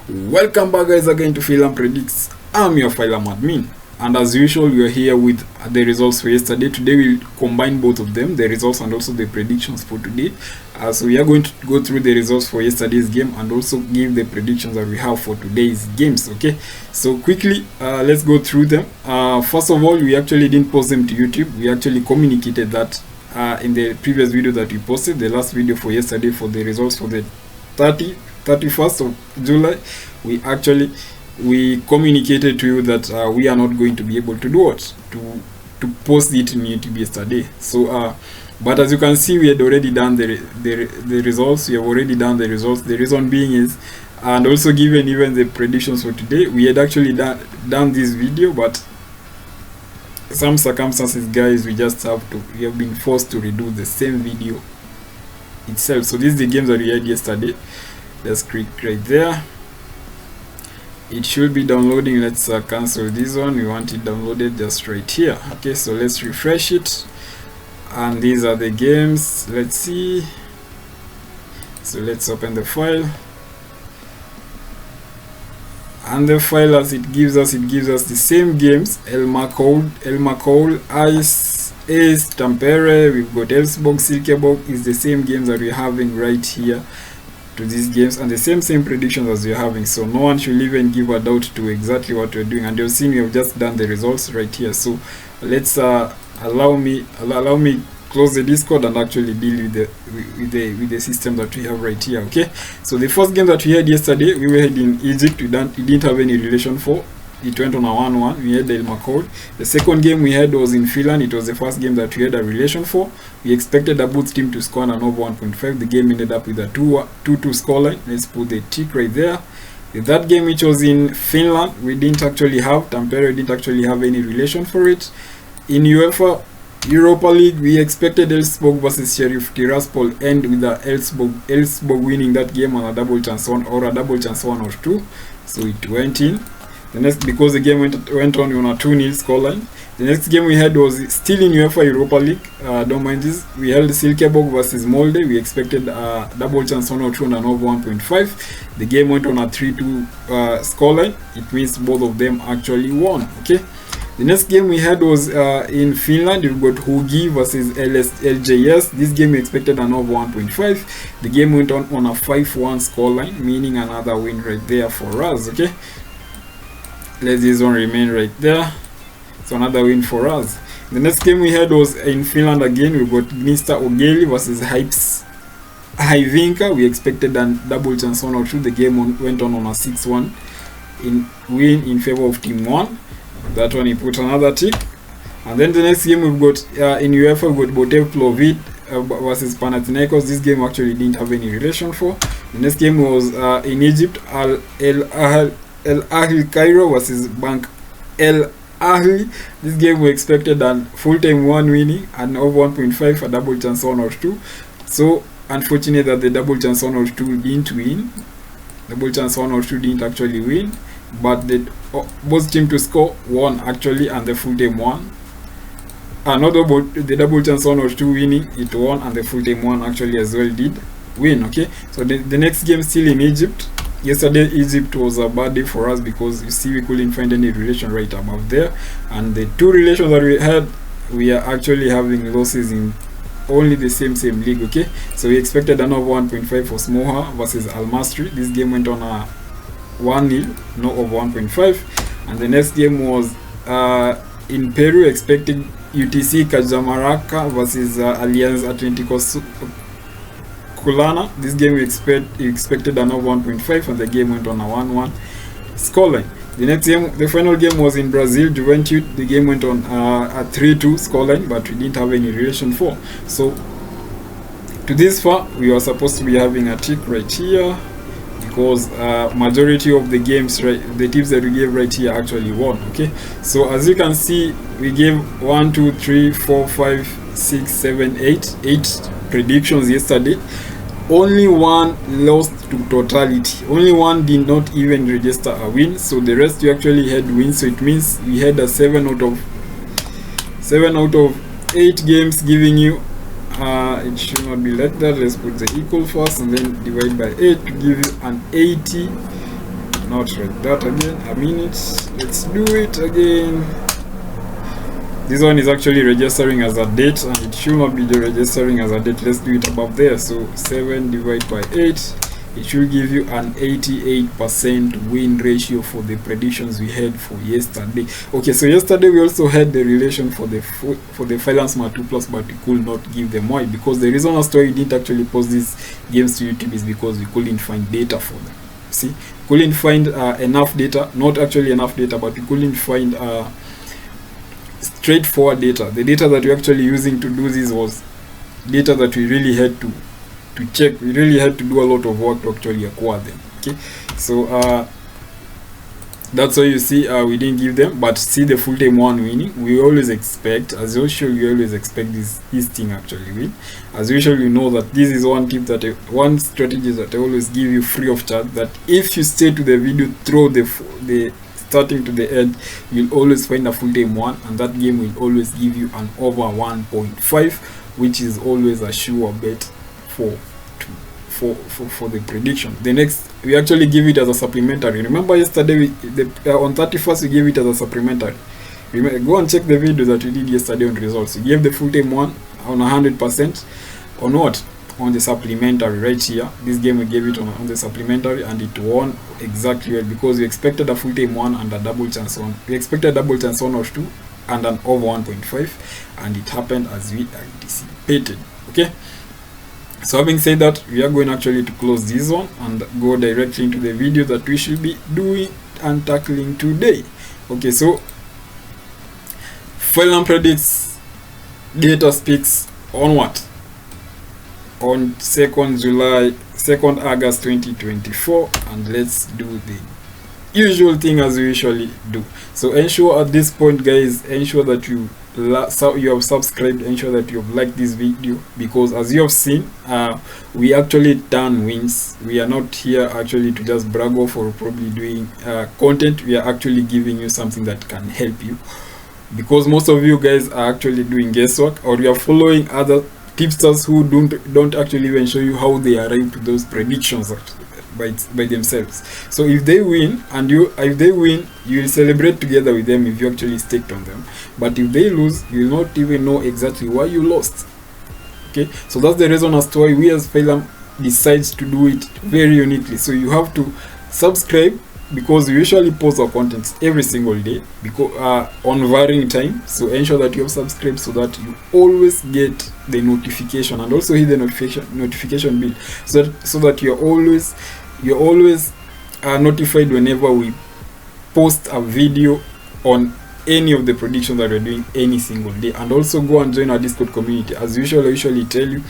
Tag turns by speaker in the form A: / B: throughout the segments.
A: Welcome back guys again to Phylum Predicts. I'm your Phylum admin, and as usual we are here with the results for yesterday. Today we'll combine both of them, the results and also the predictions for today. So we are going to go through the results for yesterday's game and also give the predictions that we have for today's games. Okay, so quickly let's go through them. First of all, we actually didn't post them to YouTube. We actually communicated that in the previous video that we posted, the last video for yesterday for the results for the 31st of July. We communicated to you that we are not going to be able to do it, to post it in YouTube yesterday. So but as you can see, we had already done the results. We have already done the results. The reason being is, and also given even the predictions for today, we had actually done this video, but some circumstances, guys, we have been forced to redo the same video itself. So this is the games that we had yesterday. Let's click right there. It should be downloading. Let's cancel this one. We want it downloaded just right here. Okay, so let's refresh it, and these are the games. Let's see. So let's open the file, and the file, as it gives us the same games: El Macol, Ice, Ace, Tampere. We've got Elfsborg, Silkeborg. Is the same games that we're having right here to these games, and the same predictions as we're having. So no one should even give a doubt to exactly what we're doing, and you've seen we have just done the results right here. So let's allow me close the Discord and actually deal with the system that we have right here. Okay, so the first game that we had yesterday, we were in Egypt. We didn't have any relation for. It went on a 1-1. We had El Macol. The second game we had was in Finland. It was the first game that we had a relation for. We expected the Boots team to score an over 1.5. The game ended up with a 2-2 scoreline. Let's put the tick right there. That game, which was in Finland, we didn't actually have. Tampere didn't actually have any relation for it. In UEFA Europa League, we expected Elfsborg versus Sheriff Tiraspol end with the Elfsborg winning that game on a double chance one or 2. So it went in. The next, because the game went on a 2-0 scoreline. The next game we had was still in UEFA Europa League. Don't mind this. We held Silkeborg versus Molde. We expected a double chance 1 or 2 and an over 1.5. The game went on a 3-2 scoreline. It means both of them actually won. Okay. The next game we had was in Finland. We've got Hugi versus LJS. This game we expected an over 1.5. The game went on a 5-1 scoreline, meaning another win right there for us. Okay. Let this one remain right there. So another win for us. The next game we had was in Finland again. We got Mr. Ogeli versus Hyvinka. We expected a double chance 1 or 2. The game went on a 6-1 win in favor of Team 1. That one he put another tick. And then the next game we've got in UEFA, we've got Botev Plovdiv versus Panathinaikos. This game actually didn't have any relation for. The next game was in Egypt, El Ahly Cairo versus Bank El Ahly. This game we expected a full-time 1 winning and over 1.5, a double chance 1 or 2. So unfortunate that the double chance 1 or 2 didn't win. Double chance 1 or 2 didn't actually win, but the both team to score won actually, and the full-time won. Not about the double chance 1 or 2 winning, it won, and the full-time one actually as well did win. Okay, so the next game still in Egypt. Yesterday Egypt was a bad day for us because you see we couldn't find any relation right above there, and the 2 relations that we had, we are actually having losses in only the same league. Okay, so we expected an over 1.5 for Smoha versus Al Masry. This game went on a 1-0, no over 1.5. And the next game was in Peru, expecting UTC Cajamarca versus Allianz Atlético Culana. This game we expected an over 1.5, and the game went on a 1-1 scoreline. The next game, the final game, was in Brazil, Juventude. The game went on a 3-2 scoreline, but we didn't have any relation for. So to this far, we were supposed to be having a tick right here, because majority of the games, right, the tips that we gave right here actually won. Okay, so as you can see, we gave 1, 2, 3, 4, 5, 6, 7, 8 predictions yesterday. Only one lost to totality. Only one did not even register a win. So the rest we actually had wins. So it means we had a 7 out of 8 games, giving you it should not be like that. Let's put the equal first and then divide by 8 to give you an 80 not like that again. A minute, let's do it again. This one is actually registering as a date, and it should not be registering as a date. Let's do it above there. So 7 divided by 8, it should give you an 88% win ratio for the predictions we had for yesterday. Okay, so yesterday we also had the relation for the Phylum Smart 2 Plus, but we could not give them. Why? Because the reason as to why we didn't actually post these games to YouTube is because we couldn't find data for them. See, couldn't find enough data, not actually enough data, but we couldn't find straightforward data. The data that we're actually using to do this was data that we really had to check. We really had to do a lot of work to actually acquire them. Okay, so that's why you see we didn't give them. But see the full-time one winning, we always expect, as usual, we always expect this thing actually win. As usual, you know that this is one tip that one strategy that I always give you free of charge, that if you stay to the video through the starting to the end, you'll always find a full-time one, and that game will always give you an over 1.5, which is always a sure bet for the prediction. The next, we actually give it as a supplementary. Remember yesterday on 31st we gave it as a supplementary. Go and check the video that we did yesterday on results. We gave the full-time one on 100% on what? On the supplementary right here. This game we gave it on the supplementary, and it won exactly well, because we expected a full-time one and a double chance one. We expected a double chance 1 or 2 and an over 1.5, and it happened as we anticipated. Okay, so having said that, we are going actually to close this one and go directly into the video that we should be doing and tackling today. Okay, so Phylum Predicts data speaks on what? On 2nd August 2024, and let's do the usual thing as we usually do. So ensure at this point, guys, ensure that you have subscribed, ensure that you have liked this video, because as you have seen, we actually turn wins. We are not here actually to just brag off or probably doing content. We are actually giving you something that can help you, because most of you guys are actually doing guesswork, or you are following other tipsters who don't actually even show you how they arrive to those predictions by themselves. So if they win, you will celebrate together with them if you actually stick on them. But if they lose, you will not even know exactly why you lost. Okay, so that's the reason as to why we as Phylum decides to do it very uniquely. So you have to subscribe, because we usually post our contents every single day, because on varying time. So ensure that you have subscribed so that you always get the notification, and also hit the notification bell, so that you're always notified whenever we post a video on any of the predictions that we're doing any single day. And also go and join our Discord community. As usual, I usually tell you,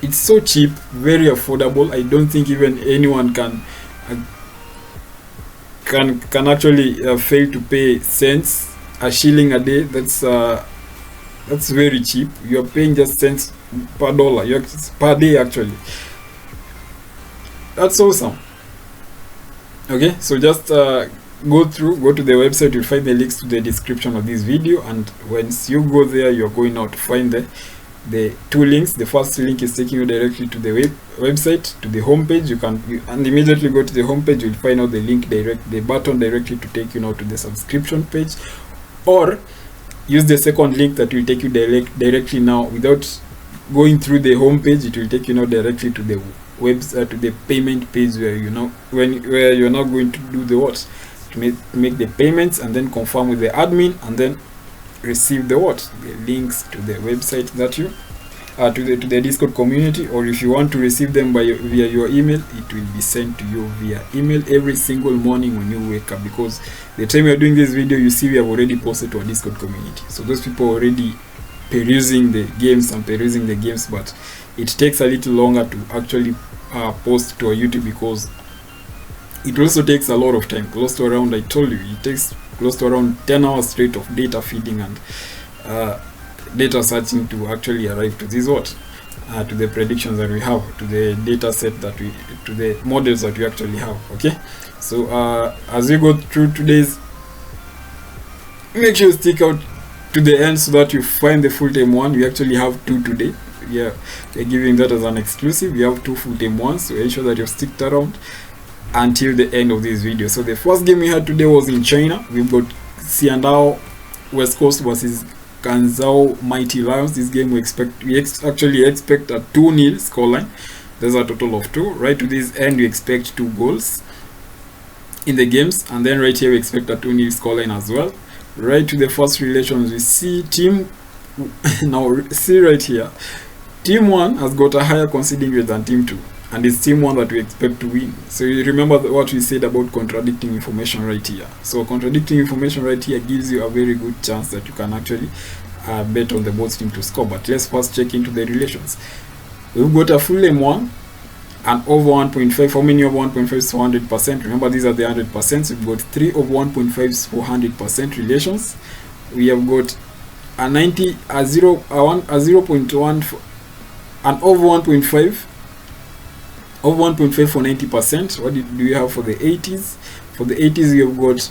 A: it's so cheap, very affordable. I don't think even anyone can actually fail to pay cents, a shilling a day. That's very cheap. You're paying just cents per dollar, per day actually. That's awesome. Okay, so just go to the website. You'll find the links to the description of this video, and once you go there, you're going now to find the two links. The first link is taking you directly to the website, to the homepage. And immediately go to the homepage, you'll find out the button directly to take you now to the subscription page, or use the second link that will take you directly now, without going through the homepage. It will take you now directly to the website, to the payment page, where where you're now going to do the what, to make the payments, and then confirm with the admin, and then receive the links to the website that you to the Discord community. Or if you want to receive them via your email, it will be sent to you via email every single morning when you wake up, because the time we are doing this video, you see we have already posted to our Discord community. So those people are already perusing the games, but it takes a little longer to actually post to our YouTube, because it also takes a lot of time, close to around, I told you, it takes close to around 10 hours straight of data feeding and data searching to actually arrive to this to the predictions that we have, to the data set to the models that we actually have. Okay, so as you go through today's, make sure you stick out to the end so that you find the full-time one. We actually have 2 today. Yeah, we're giving that as an exclusive. We have 2 full-time ones, so ensure that you've sticked around. until the end of this video. So the first game we had today was in China. We've got Xiandao West Coast versus Guangzhou Mighty Lions. This game we actually expect a 2-0 scoreline. There's a total of 2. Right to this end we expect 2 goals in the games, and then right here we expect a 2-0 scoreline as well. Right to the first relations, we see now see right here, team 1 has got a higher conceding rate than team 2, and it's team 1 that we expect to win. So you remember what we said about contradicting information right here. So contradicting information right here gives you a very good chance that you can actually bet on the both team to score. But let's first check into the relations. We've got a Phylum 1 and over 1.5. How many of 1.5 is 400%? Remember, these are the 100%. We've got 3 of 1.5 for 100% relations. We have got a 90, a 0.1, and over 1.5. Over 1.5 for 90%. What do we have for the 80s? For the 80s, we have got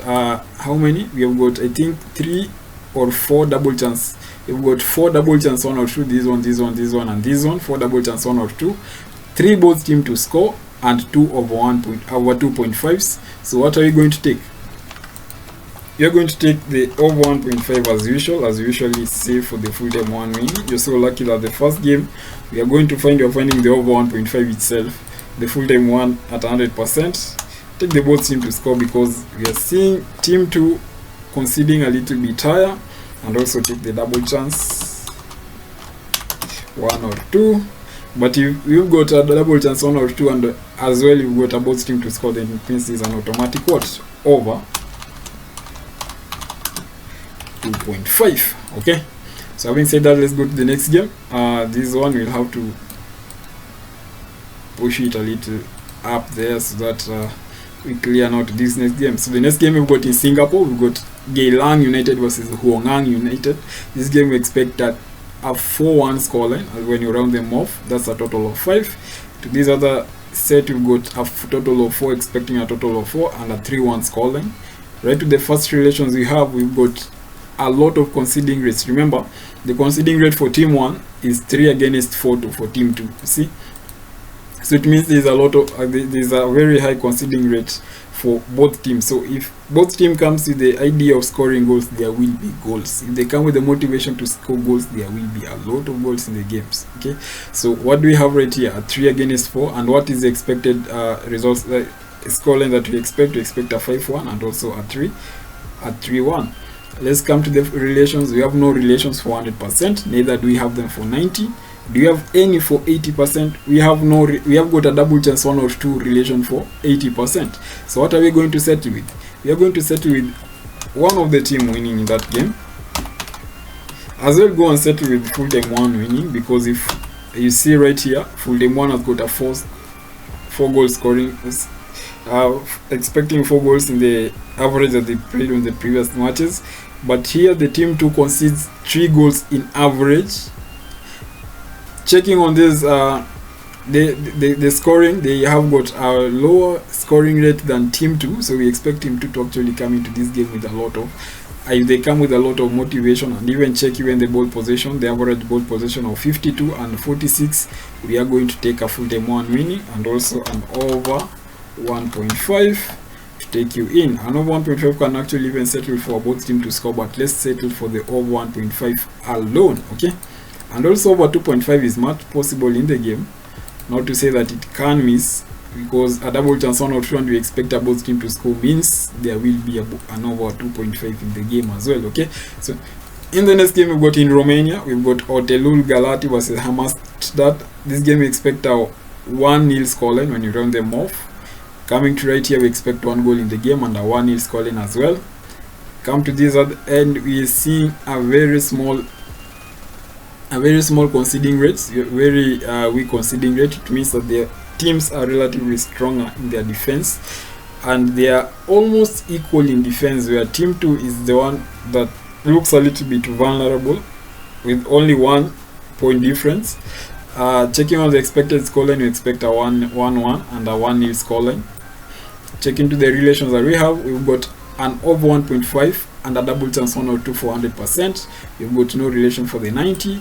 A: how many? We have got, I think, 3 or 4 double chance. We've got 4 double chance, 1 or 2. This one, this one, this one, and this one. 4 double chance, 1 or 2. 3 both team to score, and 2 over 2.5s. So what are we going to take? You're going to take the over 1.5 as usual, as usually say for the full time 1 win. You're so lucky that the first game we are going to find, you're finding the over 1.5 itself, the full time 1 at 100%. Take the both team to score because we are seeing team 2 conceding a little bit higher, and also take the double chance 1 or 2. But if you've got a double chance 1 or 2, and as well you've got a both team to score, then it means it's an automatic what? Over 2.5. Okay, so having said that, let's go to the next game. This one we'll have to push it a little up there so that we clear out this next game. So the next game we've got in Singapore, we've got Geylang United versus Huongang United. This game we expect that a 4-1 scoreline when you round them off. That's a total of 5. To this other set we've got a total of 4, expecting a total of 4, and a 3-1 scoreline. Right to the first relations we've got a lot of conceding rates. Remember, the conceding rate for team 1 is 3 against 4 for team 2. See, so it means there's a lot of there's a very high conceding rate for both teams. So if both team comes with the idea of scoring goals, there will be goals. If they come with the motivation to score goals, there will be a lot of goals in the games. Okay, so what do we have right here? A 3 against 4, and what is the expected results? Scoreline that we expect a 5-1 and also a 3-1. Let's come to the relations. We have no relations for 100%, neither do we have them for 90. Do you have any for 80%? We have no. We have got a double chance 1 or 2 relation for 80%. So what are we going to settle with? We are going to settle with one of the team winning in that game. As well, go and settle with full time 1 winning, because if you see right here, full time 1 has got a 4 goal scoring, expecting 4 goals in the average that they played in the previous matches. But here the team 2 concedes 3 goals in average. Checking on this, the scoring, they have got a lower scoring rate than team 2, so we expect team 2 to actually come into this game with a lot of, if they come with a lot of motivation. And even check even the ball possession, the average ball possession of 52 and 46, we are going to take a full time 1 winning, and also an over 1.5 to take you in. An over 1.5 can actually even settle for both team to score, but let's settle for the over 1.5 alone. Okay, and also over 2.5 is much possible in the game. Not to say that it can miss, because a double chance 1 or 2 and we expect a both team to score means there will be an over 2.5 in the game as well. Okay, so in the next game we've got in Romania, we've got Otelul Galati versus Hamastad. This game we expect a 1-0 scoreline when you round them off. Coming to right here, we expect 1 goal in the game and a 1-0 scoreline as well. Come to this other end, we are seeing a very small conceding rates, very weak conceding rate. It means that their teams are relatively stronger in their defense, and they are almost equal in defense, where team 2 is the one that looks a little bit vulnerable with only 1 point difference. Checking on the expected scoreline, we expect a 1-1 and a 1-0 scoreline. Checking to the relations that we have, we've got an over 1.5 and a double chance 1 or 2 for 100%. We've got no relation for the 90.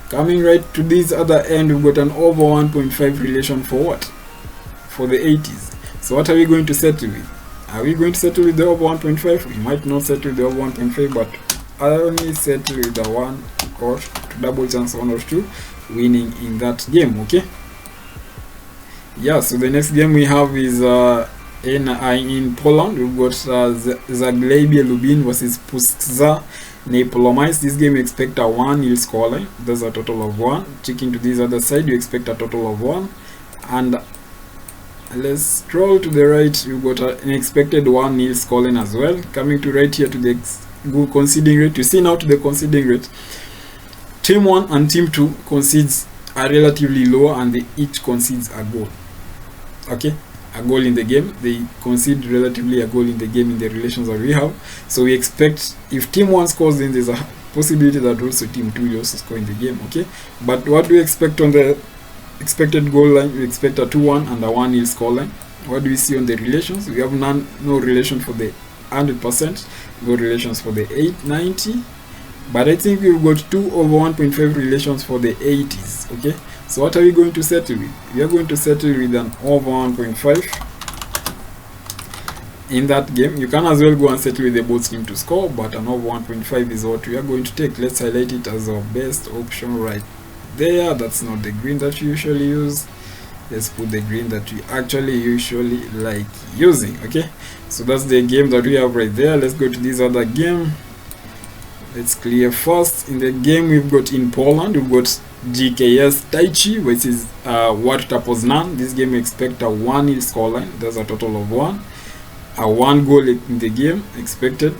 A: Coming right to this other end, we've got an over 1.5 relation for what? For the 80s. So what are we going to settle with? Are we going to settle with the over 1.5? We might not settle with the over 1.5, but I only settle with the 1 or double chance 1 or 2 winning in that game. Okay, yeah. So the next game we have is in Poland. We've got Zagłębie Lubin versus Puszcza Nepomucene. This game you expect a 1-0 scoreline. There's a total of 1. Checking to this other side, you expect a total of 1. And let's scroll to the right, you've got an expected 1-0 scoreline as well. Coming to right here to the conceding rate, you see now to the conceding rate, team 1 and team 2 concedes are relatively lower, and they each concedes a goal. Okay, a goal in the game. They concede relatively a goal in the game in the relations that we have. So we expect if team 1 scores, then there's a possibility that also team 2 will also score in the game. Okay, but what do we expect on the expected goal line? We expect a 2-1 and a 1-0 scoreline. What do we see on the relations? We have no relation for the 100%, no relations for the 90, but I think we've got 2 over 1.5 relations for the 80s. Okay, so what are we going to settle with? We are going to settle with an over 1.5 in that game. You can as well go and settle with the both team to score, but an over 1.5 is what we are going to take. Let's highlight it as our best option right there. That's not the green that we usually use. Let's put the green that we actually usually like using. Okay, so that's the game that we have right there. Let's go to this other game. Let's clear first. In the game we've got in Poland, we've got GKS Taichi versus Warta Poznan. This game we expect a 1-0 scoreline. There's a total of 1. A 1 goal in the game expected.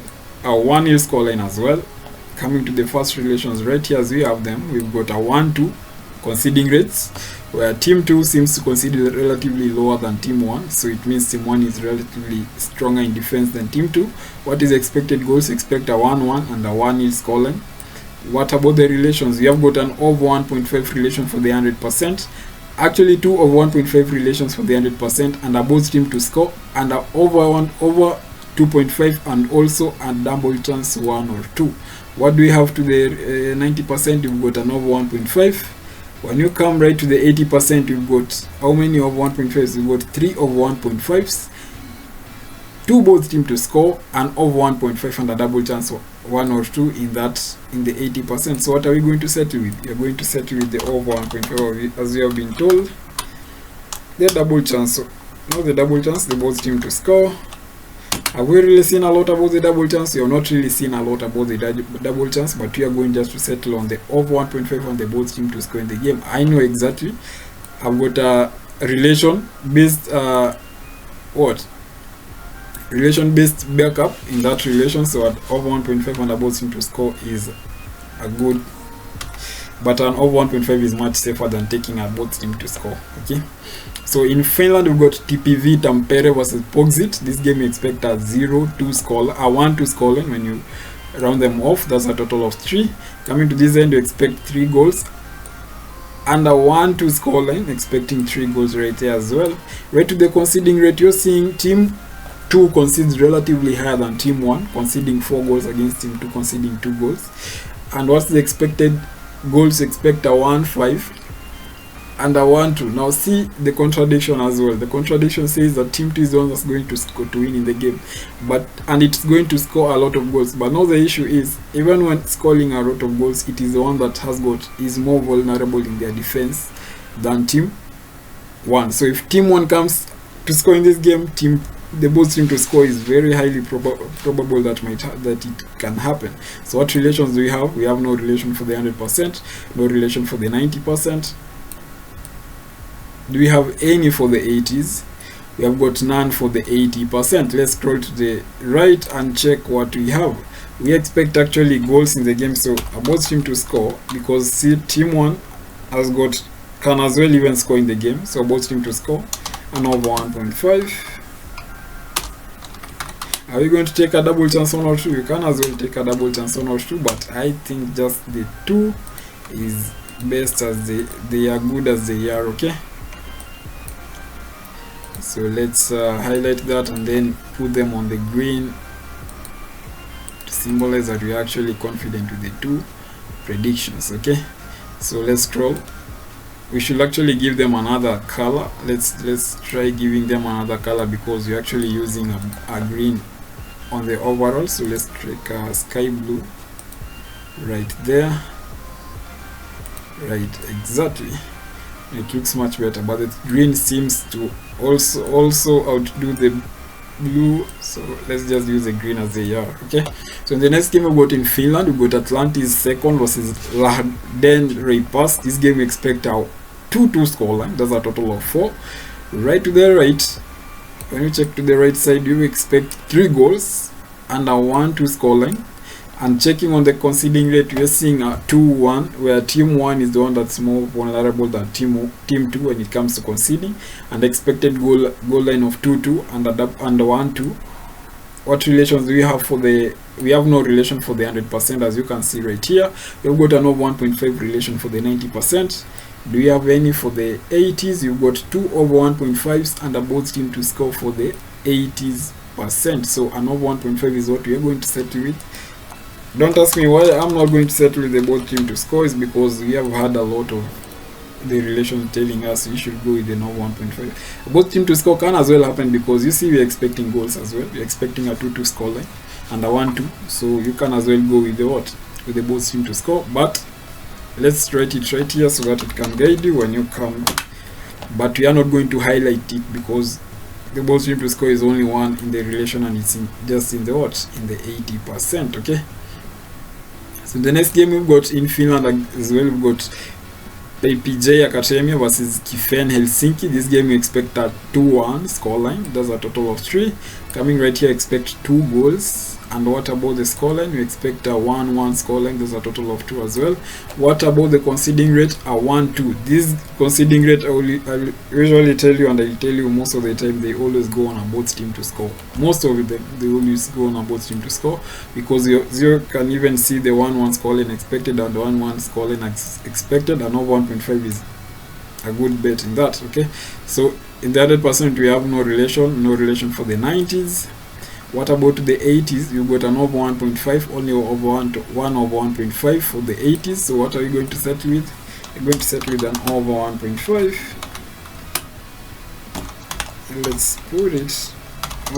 A: A 1-0 scoreline as well. Coming to the first relations right here as we have them, we've got a 1-2 conceding rates, where team 2 seems to concede relatively lower than team 1, so it means team 1 is relatively stronger in defense than team 2. What is expected goals? Expect a 1-1 and a 1-0 scoreline. What about the relations? We have got an over 1.5 relation for the 100%, actually 2 over 1.5 relations for the 100%, and a both team to score, and a over 2.5, and also a double chance 1 or 2. What do we have to the 90%? We've got an over 1.5. When you come right to the 80%, we've got how many over 1.5s? We've got 3 over 1.5s, 2 both team to score, and over 1.5 and a double chance 1 or 2 in the 80%. So what are we going to settle with? We are going to settle with the over 1.5, as we have been told. The double chance, so now the double chance, the both team to score. Have we really seen a lot about the double chance? We have not really seen a lot about the double chance, but we are going just to settle on the over 1.5 on the both team to score in the game. I know exactly. I've got a relation-based relation-based backup in that relation, so at over 1.5 on the both team to score is a good, but an over 1.5 is much safer than taking a both team to score. Okay. So in Finland, we've got TPV Tampere versus Pogsit. This game you expect a 0-2 score, a 1-2 scoreline when you round them off. That's a total of 3. Coming to this end, you expect 3 goals and a 1-2 scoreline, expecting 3 goals right there as well. Right to the conceding rate, you're seeing team 2 concedes relatively higher than team 1, conceding 4 goals against team 2 conceding 2 goals. And what's the expected goals? Expect a 1-5 and a 1-2. Now see the contradiction as well. The contradiction says that team 2 is the one that's going to score to win in the game, and it's going to score a lot of goals. But now the issue is, even when scoring a lot of goals, it is the one that is more vulnerable in their defense than team 1. So if team 1 comes to score in this game, the both team to score is very highly probable that it can happen. So what relations do we have? We have no relation for the 100%, no relation for the 90%. Do we have any for the 80s? We have got none for the 80%. Let's scroll to the right and check what we have. We expect actually goals in the game, so both team to score, because see, team 1 can as well even score in the game, so both team to score, and over 1.5. Are we going to take a double chance 1 or 2? You can as well take a double chance 1 or 2, but I think just the 2 is best, as they are good as they are. Okay, so let's highlight that and then put them on the green to symbolize that we are actually confident with the 2 predictions. Okay, so let's scroll. we should actually give them another color. Let's try giving them another color, because we're actually using a green on the overall. So let's take a sky blue right there. Right, exactly. It looks much better, but the green seems to also outdo the blue, so let's just use the green as they are. Okay, so in the next game we got in Finland, we got Atlantis second versus Lahden Reipas. This game we expect a 2-2 scoreline. That's a total of 4. Right to the right, when you check to the right side, you expect 3 goals and a 1-2 scoreline. And checking on the conceding rate, we are seeing a 2-1, where team 1 is the one that's more vulnerable than team 2 when it comes to conceding. And expected goal line of 2-2 and 1-2. What relations do we have for the? We have no relation for the 100%, as you can see right here. We've got an over 1.5 relation for the 90%. Do we have any for the 80s? You've got 2 over 1.5s and a both team to score for the 80%. So an over 1.5 is what we are going to settle with. Don't ask me why I'm not going to settle with the both team to score. Is because we have had a lot of the relation telling us we should go with the over 1.5. Both team to score can as well happen, because you see we're expecting goals as well. We're expecting a 2-2 scoreline and a 1-2. So you can as well go with the what? With the both team to score. But let's write it right here so that it can guide you when you come. But we are not going to highlight it, because the both team to score is only one in the relation, and it's just in the what? In the 80%. Okay. So the next game we've got in Finland as well, we've got PJ Academia versus Kifen Helsinki. This game we expect a 2-1 scoreline. That's a total of 3. Coming right here, expect 2 goals. And what about the scoreline? We expect a 1-1 scoreline. There's a total of 2 as well. What about the conceding rate? A 1-2. This conceding rate I'll usually tell you, and I'll tell you most of the time, they always go on a both team to score. Most of it, they always go on a both team to score, because you can even see the 1-1 scoreline expected and the 1-1 scoreline expected, and over 1.5 is a good bet in that. Okay, so in the 100% we have no relation for the 90s. What about the 80s? You got an over 1.5, only over 1 over 1.5 for the 80s. So what are you going to settle with? You're going to settle with an over 1.5. Let's put it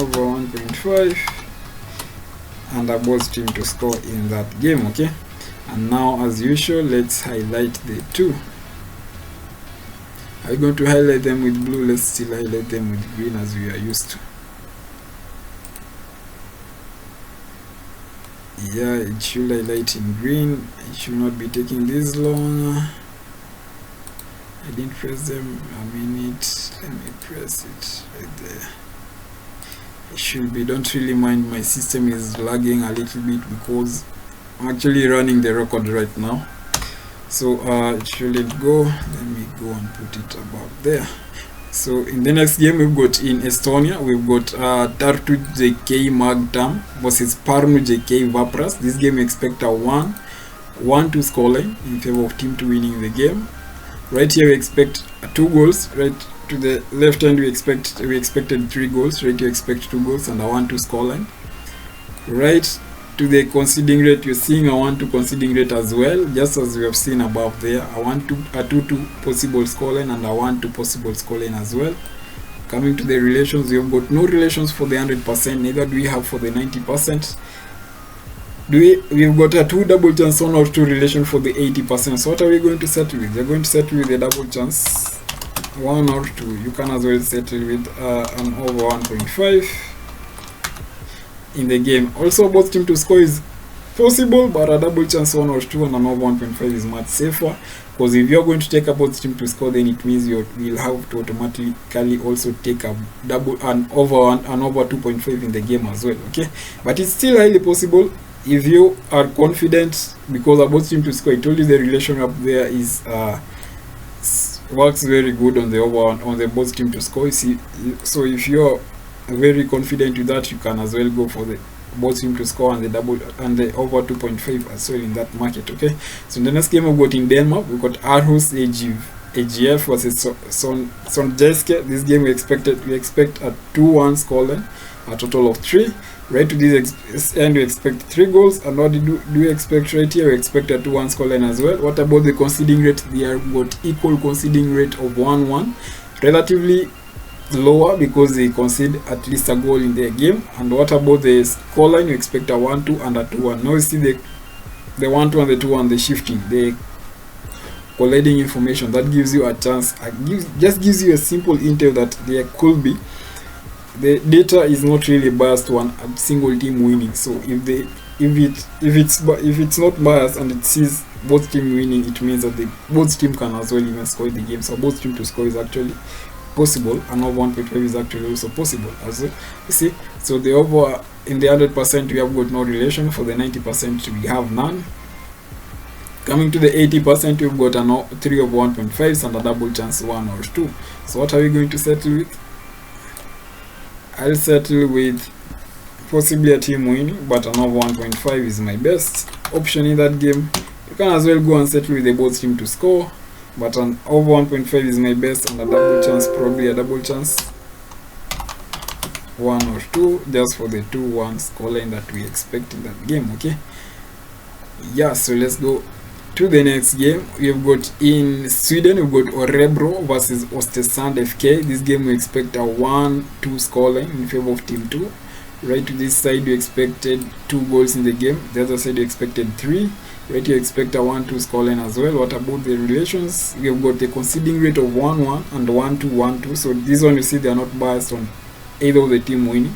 A: over 1.5 and a both team to score in that game. Okay, and now as usual, let's highlight the 2. Are you going to highlight them with blue? Let's still highlight them with green as we are used to. Yeah, it should highlight in green. It should not be taking this long. I didn't press them a minute. Let me press it right there. It should be. Don't really mind, my system is lagging a little bit because I'm actually running the record right now. So it shouldn't go. Let me go and put it about there. So in the next game we've got in Estonia, we've got Tartu JK Magtam versus Parnu JK Vapras. This game we expect a 1-2 scoreline in favor of team 2 winning the game. Right here we expect 2 goals. Right to the left hand we expected 3 goals. Right here we expect 2 goals and a 1-2 scoreline. Right to the conceding rate, you're seeing a 1-2 conceding rate as well, just as we have seen above there. A 2-2 possible scoreline and a 1-2 possible scoreline as well. Coming to the relations, you've got no relations for the 100%, neither do we have for the 90%. We've got a 2 double chance 1 or 2 relation for the 80%. So what are we going to settle with? You're going to settle with a double chance 1 or 2. You can as well settle with an over 1.5 in the game. Also, both team to score is possible, but a double chance 1 or 2 and an over 1.5 is much safer, because if you're going to take a both team to score, then it means you will have to automatically also take a an over 2.5 in the game as well. Okay, but it's still highly possible if you are confident, because a both team to score, I told you the relation up there is works very good on the over on the both team to score. You see, so if you're very confident with that, you can as well go for the both team to score and the double and the over 2.5 as well in that market. Okay, so in the next game we've got in Denmark, we've got Aarhus AGF versus Sonjeske. This game we expect a 2-1 scoreline a total of 3. Right to this end, we expect 3 goals. And what do we expect right here? We expect a 2-1 scoreline as well. What about the conceding rate? They are got equal conceding rate of 1-1, relatively lower because they concede at least a goal in their game. And what about the scoreline? You expect a 1-2 and a 2-1. Now you see the 1-2 and the 2-1, the shifting, the collating information. That gives you a chance, just gives you a simple intel that there could be, the data is not really biased to a single team winning. So if it's not biased and it sees both team winning, it means that both team can as well even score the game. So both team to score is actually possible, and over 1.5 is actually also possible as well. You see, so the over in the 100% we have got no relation. For the 90% we have none. Coming to the 80%, we've got a 3 over 1.5 and a double chance 1 or 2. So what are we going to settle with? I'll settle with possibly a team winning, but an over 1.5 is my best option in that game. You can as well go and settle with the both team to score, but an over 1.5 is my best, and a double chance, probably a double chance 1 or 2, just for the 2-1 scoreline that we expect in that game. Okay, yeah, so let's go to the next game. We've got in Sweden, we've got Örebro versus Östersund FK. This game we expect a 1-2 scoreline in favor of team 2. Right to this side we expected 2 goals in the game, the other side we expected 3. Right here you expect a 1-2 scoreline as well. What about the relations? We've got the conceding rate of 1-1 and 1-2, 1-2. So this one you see they are not biased on either of the team winning.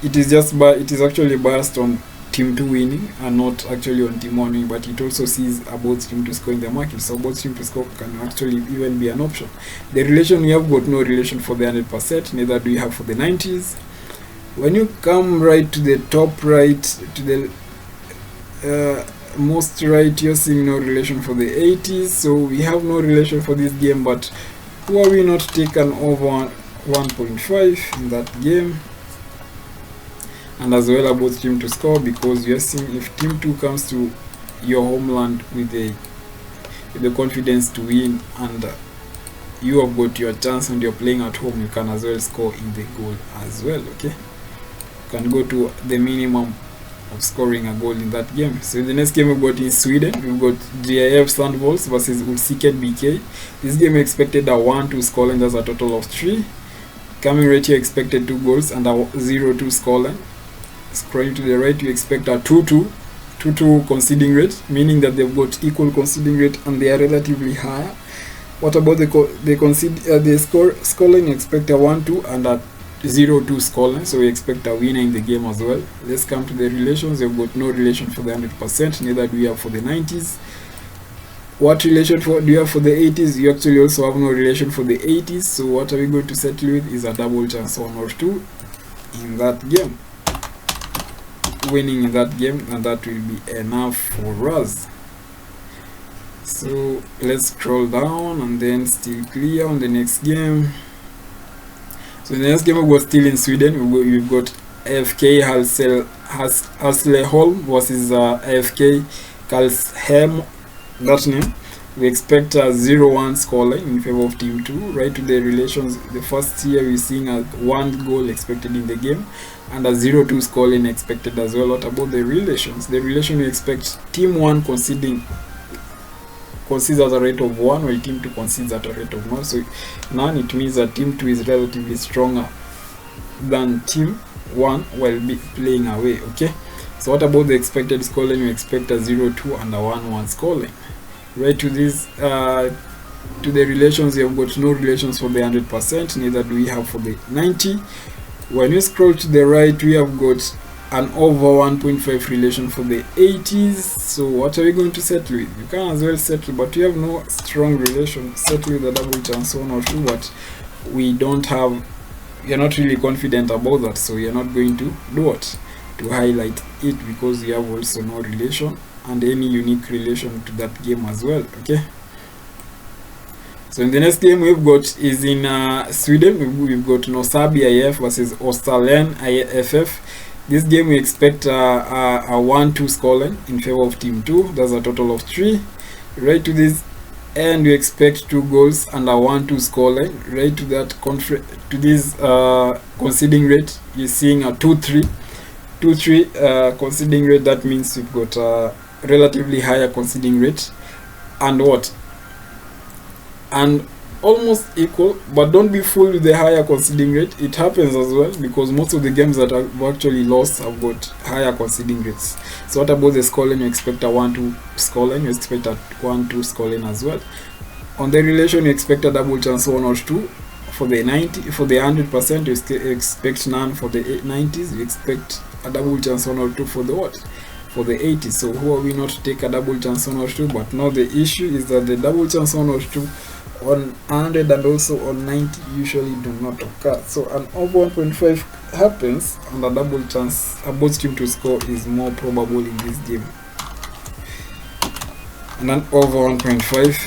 A: It is actually biased on team 2 winning and not actually on team 1 winning, but it also sees both team to score in the market. So both team to score can actually even be an option. The relation, we have got no relation for the 100%, neither do we have for the 90s. When you come right to the top right, to the most right, you're seeing no relation for the 80s. So we have no relation for this game, but why we not take an over 1.5 in that game? And as well about team to score, because you're seeing if team 2 comes to your homeland with the confidence to win, and you have got your chance and you're playing at home, you can as well score in the goal as well. Okay, you can go to the minimum of scoring a goal in that game. So in the next game we've got in Sweden, we've got GIF Sandvols versus Ulsiken BK. This game expected a 1-2 scoreline, that's a total of 3. Coming right here expected 2 goals and a 0-2 scoreline. Scrolling to the right, you expect a 2-2 conceding rate, meaning that they've got equal conceding rate and they are relatively higher. What about the scoreline? You expect a 1-2 and a 0-2 scoreline, so we expect a winner in the game as well. Let's come to the relations. We've got no relation for the 100%, neither do we have for the 90s. What relation do you have for the 80s? You actually also have no relation for the 80s. So what are we going to settle with is a double chance 1 or 2 in that game, winning in that game, and that will be enough for us. So let's scroll down and then still clear on the next game. So in the next game we got still in Sweden. We've got AFK Hässleholm versus AFK Karlshem. That name. We expect a 0-1 scoreline in favor of team 2. Right to the relations, the first here we're seeing a 1 goal expected in the game and a 0-2 scoreline expected as well. What about the relations? The relation, we expect team 1 concedes at a rate of 1, while team 2 concedes at a rate of 0. So none, it means that team 2 is relatively stronger than team 1 while playing away. Okay, so what about the expected scoreline? We expect a 0-2 and a 1-1 scoreline. Right to this to the relations, we have got no relations for the 100%, neither do we have for the 90. When you scroll to the right, we have got an over 1.5 relation for the 80s. So what are we going to settle with? You can as well settle, but we have no strong relation. Settle with a double chance 1 or 2, but we don't have, we are not really confident about that, so we are not going to do what? To highlight it, because we have also no relation and any unique relation to that game as well. Okay, so in the next game we've got is in Sweden. We've got Nosabi IF versus Österlen IFF. This game we expect a 1-2 scoreline in favor of team 2. That's a total of 3. Right to this and you expect 2 goals and a 1-2 scoreline. Right to that to this conceding rate, you're seeing a 2-3 conceding rate. That means we've got a relatively higher conceding rate, and almost equal. But don't be fooled with the higher conceding rate. It happens as well, because most of the games that have actually lost have got higher conceding rates. So what about the scoreline? You expect a 1-2 scoreline, you expect a 1-2 scoreline as well. On the relation, you expect a double chance 1 or 2. For the 100%, you expect none. For the 90s, you expect a double chance 1 or 2 for the what? For the 80s. So who are we not to take a double chance 1 or 2? But now the issue is that the double chance 1 or 2 on 100 and also on 90 usually do not occur. So an over 1.5 happens, and a double chance, a both team to score, is more probable in this game. And an over 1.5,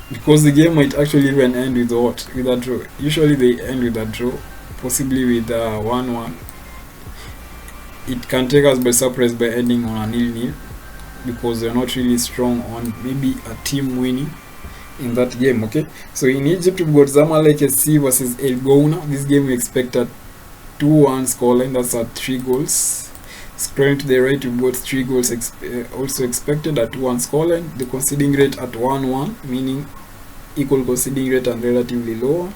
A: because the game might actually even end with what? With a draw. Usually they end with a draw, possibly with a 1-1. It can take us by surprise by ending on a 0-0, because they're not really strong on maybe a team winning in that game. Okay, so in Egypt we've got Zamalek SC versus El Gouna. This game we expect a 2-1 scoreline. That's at 3 goals. Scrolling to the right, we've got 3 goals also expected at 2-1 scoreline. The conceding rate at 1-1, meaning equal conceding rate and relatively lower.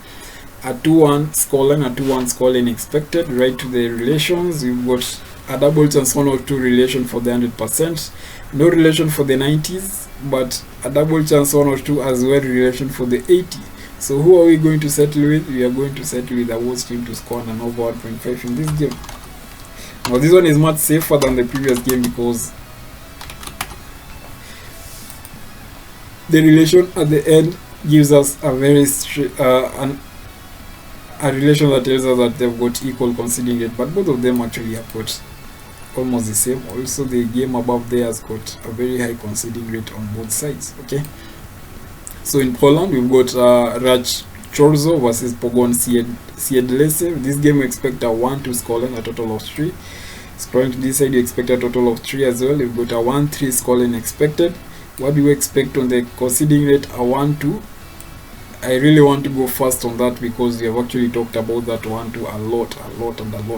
A: A 2-1 scoreline, a 2-1 scoreline expected. Right to the relations, we've got a double chance 1 or 2 relation for the 100%. No relation for the 90s, but a double chance 1 or 2 as well relation for the 80. So who are we going to settle with? We are going to settle with the worst team to score an over 1.5 in this game. Now this one is much safer than the previous game, because the relation at the end gives us a very a relation that tells us that they've got equal conceding rate, but both of them actually have got almost the same. Also the game above there has got a very high conceding rate on both sides. Okay, so in Poland we've got Rach Chorzo versus Pogon Siedlce. This game we expect a 1-2 scoreline, a total of 3. Scrolling to this side, you expect a total of 3 as well. We've got a 1-3 scoreline expected. What do we expect on the conceding rate? A 1-2. I really want to go fast on that, because we have actually talked about that 1-2 a lot.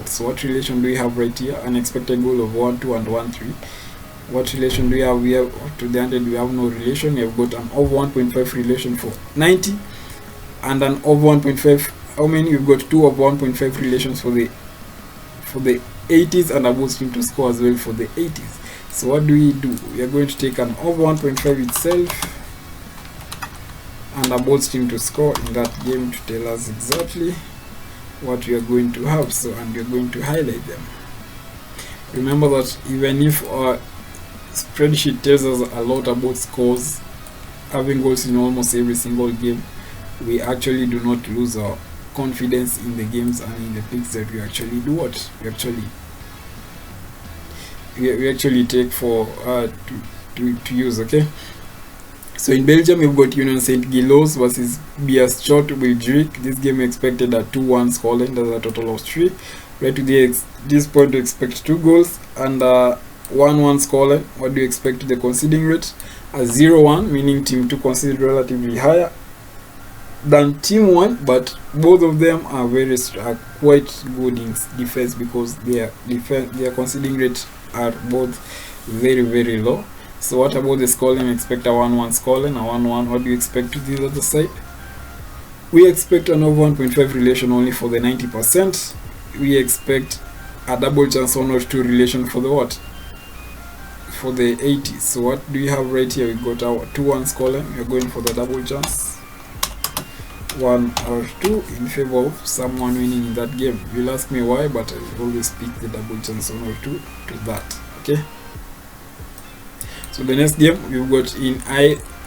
A: So what relation do we have right here? An expected goal of 1-2 and 1-3. What relation do we have? We have to the 100, we have no relation. We have got an over 1.5 relation for 90, and an over 1.5. How many? We've got 2 over 1.5 relations for the 80s, and a both team to score as well for the 80s. So what do? We are going to take an over 1.5 itself and a both team to score in that game to tell us exactly what we are going to have. So, and we are going to highlight them. Remember that even if our spreadsheet tells us a lot about scores, having goals in almost every single game, we actually do not lose our confidence in the games and in the picks that we actually do what we actually take for to use. Okay, so in Belgium we've got Union Saint Gilloise versus Beerschot Wilderik. This game expected a 2-1 scoreline. That's a total of 3. Right to this point, we expect 2 goals and a 1-1 scoreline. What do you expect to the conceding rate? A 0-1, meaning team 2 conceded relatively higher than team 1, but both of them are quite good in defense, because their conceding rate are both very low. So what about the scoreline? Expect a 1-1 scoreline, a 1-1. What do you expect to the other side? We expect an over 1.5 relation only for the 90%. We expect a double chance 1 or 2 relation for the what? For the 80s. So what do you have right here? We got our 2-1 scoreline. We're going for the double chance 1 or 2 in favor of someone winning in that game. You'll ask me why, but I will always pick the double chance 1 or 2 to that. Okay, so the next game we've got in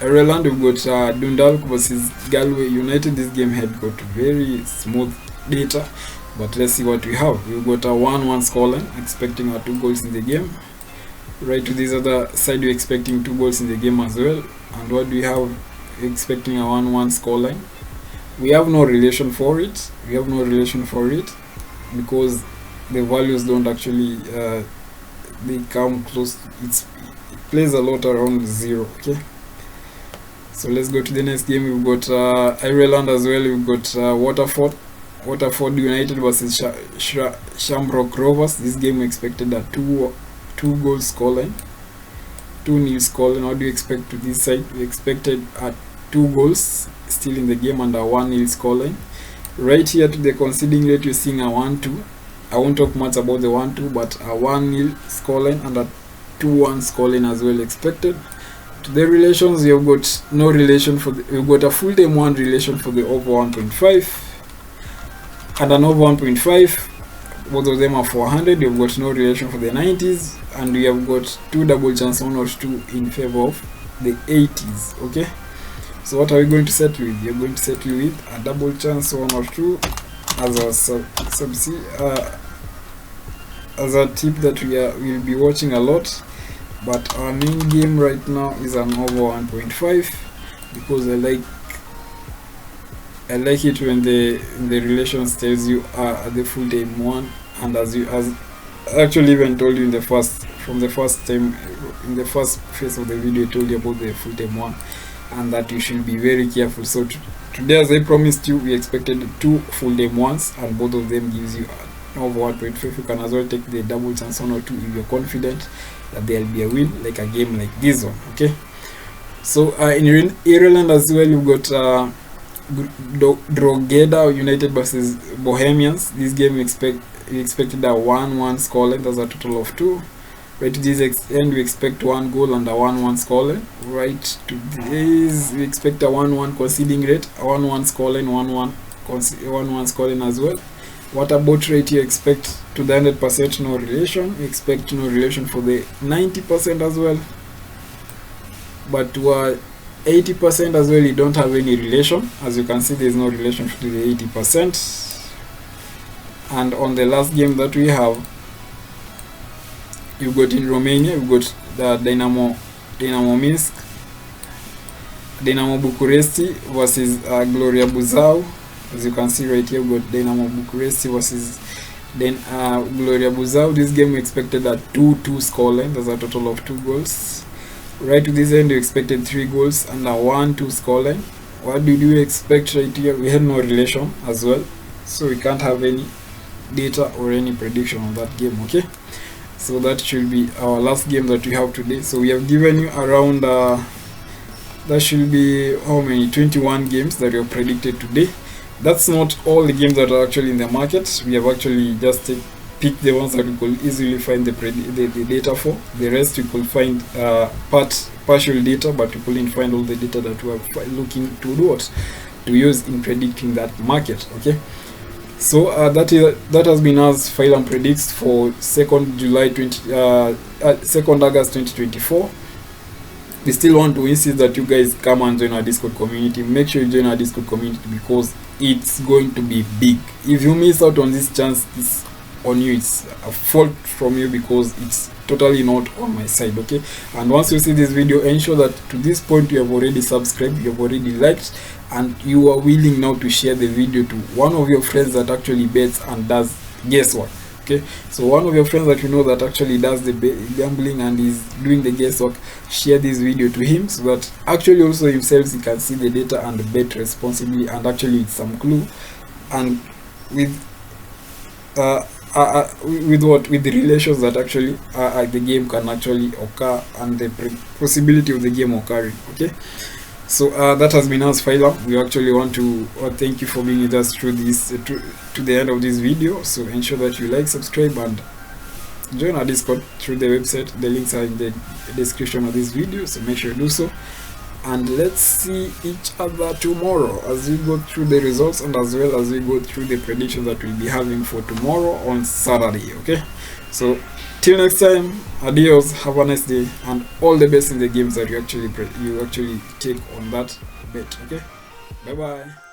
A: Ireland, we've got Dundalk versus Galway United. This game had got very smooth data, but let's see what we have. We've got a 1-1 scoreline, expecting 2 goals in the game. Right to this other side, we're expecting 2 goals in the game as well. And what do we have? We're expecting a 1-1 scoreline. We have no relation for it. Because the values don't actually they come close. It plays a lot around 0. Okay, So let's go to the next game. We've got Ireland as well. We've got Waterford United versus Shamrock Rovers. This game we expected a 2-goal scoreline, 2-0 scoreline. What do you expect to this side? We expected 2 goals still in the game and a 1-0 scoreline. Right here to the conceding rate, you're seeing a 1-2. I won't talk much about the 1-2, but a 1-0 scoreline and a 2-1 scoreline as well expected. To the relations, you've got no relation for you've got a full time 1 relation for the over 1.5 and an over 1.5. Both of them are 400. You've got no relation for the 90s, and we have got 2 double chance 1 or 2 in favor of the 80s. Okay, so what are we going to settle with? You're going to settle with a double chance 1 or 2 as a as a tip that we'll be watching a lot. But our main game right now is an over 1.5 because I like it when the relations tells you the full time 1, and as actually even told you in the first phase of the video, I told you about the full time 1 and that you should be very careful. So today, as I promised you, we expected 2 full time 1s, and both of them gives you over 1.5. You can as well take the double chance 1 or 2 if you're confident that there'll be a win, like a game like this one. Okay, so in Ireland as well, you've got Drogheda United versus Bohemians. This game we expected a 1-1 scoreline. That's a total of 2. Right to this end, we expect 1 goal and a 1-1 scoreline. Right to this, we expect a 1-1 conceding rate, a 1-1 scoreline, 1-1 scoreline as well. What about rate? You expect to the 100% no relation. You expect no relation for the 90% as well, but to 80% as well, you don't have any relation. As you can see, there is no relation to the 80%. And on the last game that we have, you've got in Romania, you've got the Dynamo Minsk, Dynamo Bucuresti versus Gloria Buzău. As you can see right here, we've got Dynamo Bucuresti versus Gloria Buzău. This game we expected a 2-2 scoreline. There's a total of 2 goals. Right to this end, we expected 3 goals and a 1-2 scoreline. What did we expect right here? We had no relation as well, so we can't have any data or any prediction on that game. Okay, so that should be our last game that we have today. So we have given you around that should be how many, 21 games that we have predicted today. That's not all the games that are actually in the market. We have actually just picked the ones that we could easily find the data for. The rest we could find partial data, but we couldn't find all the data that we are looking to do to use in predicting that market. Okay, so that has been us Phylum Predicts for 2nd August 2024. We still want to insist that you guys come and join our Discord community. Make sure you join our Discord community because it's going to be big. If you miss out on this chance, it's on you. It's a fault from you because it's totally not on my side. Okay, and once you see this video, ensure that to this point you have already subscribed, you have already liked, and you are willing now to share the video to one of your friends that actually bets and does guesswork. Okay, so one of your friends that you know that actually does the gambling and is doing the guesswork, share this video to him so that actually also himself he can see the data and bet responsibly and actually with some clue and with the relations that actually the game can actually occur and the possibility of the game occurring. Okay, so that has been us Phylum. We actually want to thank you for being with us through this to the end of this video. So ensure that you like, subscribe, and join our Discord through the website. The links are in the description of this video, so make sure you do so. And let's see each other tomorrow as we go through the results and as well as we go through the predictions that we'll be having for tomorrow on Saturday. Okay, so till next time, adios, have a nice day, and all the best in the games that you actually take on that bet. Okay, bye bye.